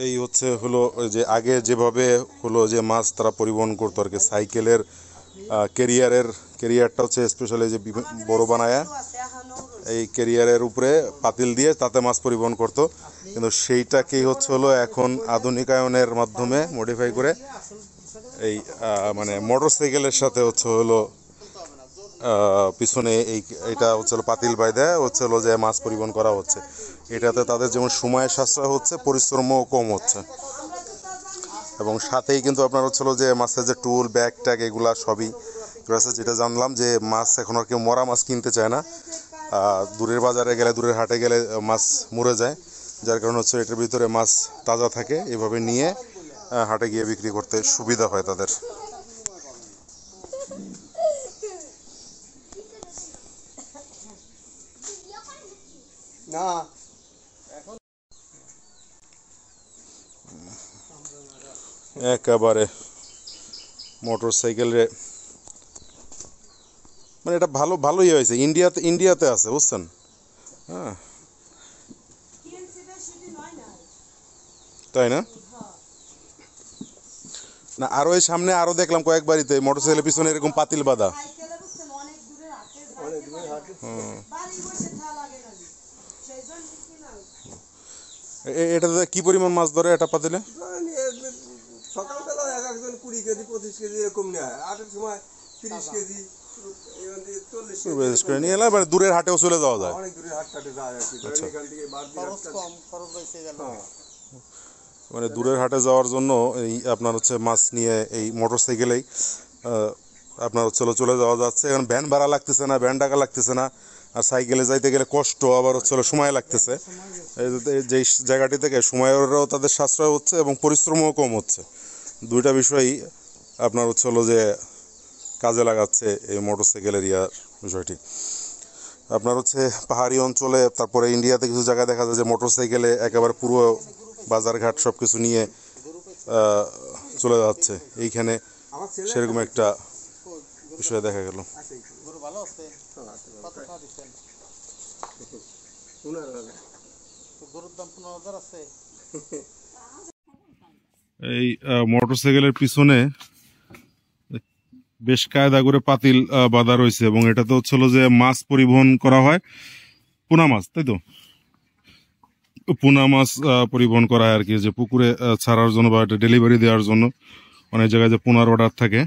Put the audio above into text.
এই হচ্ছে হলো যে আগে যেভাবে হলো যে মাছ তারা পরিবহন করতো আর কি, সাইকেলের ক্যারিয়ারটা হচ্ছে স্পেশালি যে বড় বানায় এই ক্যারিয়ারের উপরে পাতিল দিয়ে তাতে মাছ পরিবহন করতো, কিন্তু সেইটাকেই হচ্ছে হলো এখন আধুনিকায়নের মাধ্যমে মডিফাই করে এই মানে মোটর সাইকেলের সাথে হচ্ছে হলো পিছনে এইটা হচ্ছে পাতিল বাইদা হচ্ছে হলো যে মাছ পরিবহন করা হচ্ছে। এটাতে তাদের যেমন সময়ের সাশ্রয় হচ্ছে, পরিশ্রমও কম হচ্ছে, এবং সাথেই কিন্তু আপনার হচ্ছে যে মাছের যে টুল ব্যাগ ট্যাগ এগুলা সবই আছে। যেটা জানলাম যে মাছ এখন আর কেউ মরা মাছ কিনতে চায় না, দূরের বাজারে গেলে দূরের হাটে গেলে মাছ মরে যায়, যার কারণে হচ্ছে এটার ভিতরে মাছ তাজা থাকে, এভাবে নিয়ে হাটে গিয়ে বিক্রি করতে সুবিধা হয় তাদের। একেবারে মোটর সাইকেলে মানে এটা ভালোই হয়েছে, ইন্ডিয়াতে আছে বুঝছেন। হ্যাঁ তাই না? না আরো এই সামনে আরো দেখলাম কয়েক বাড়িতে মোটরসাইকেলের পিছনে এরকম পাতিল বাঁধা। এটাতে কি পরিমাণ মাছ ধরে এটা পাতিলে? সকালবেলা একজন 20 কেজি 25 কেজি এরকম নেয়, আটের সময় 30 কেজি দূরের হাটেও চলে যাওয়া যায়, অনেক দূরের হাট কাটে যায় আর কি। এখান থেকে মানে দূরের হাটে যাওয়ার জন্য এই আপনার হচ্ছে মাছ নিয়ে এই মোটর সাইকেলেই আপনার হচ্ছে চলে যাওয়া যাচ্ছে। এখন ভ্যান ভাড়া লাগতেছে না, ভ্যান টাকা লাগতেছে না, আর সাইকেলে যাইতে গেলে কষ্ট, আবার হচ্ছে সময় লাগতেছে। যেই জায়গাটি থেকে সময়েরও তাদের সাশ্রয় হচ্ছে এবং পরিশ্রমও কম হচ্ছে, দুইটা বিষয়ই আপনার হচ্ছে যে কাজে লাগাচ্ছে এই মোটর সাইকেলের বিষয়টি। আপনার হচ্ছে পাহাড়ি অঞ্চলে তারপরে ইন্ডিয়াতে কিছু জায়গায় দেখা যায় যে মোটর সাইকেলে একেবারে পুরো বাজারঘাট সব কিছু নিয়ে চলে যাচ্ছে, এইখানে সেরকম একটা বিষয় দেখা গেল। এই মোটর সাইকেলের পিছনে বেশ কায়দা করে পাতিল বাঁধা রয়েছে, এবং এটাতে হচ্ছিল যে মাছ পরিবহন করা হয়, পোনা মাছ, তাই তো পোনা মাছ পরিবহন করা হয় আর কি, যে পুকুরে ছাড়ার জন্য বা ডেলিভারি দেওয়ার জন্য অনেক জায়গায় যে পোনার অর্ডার থাকে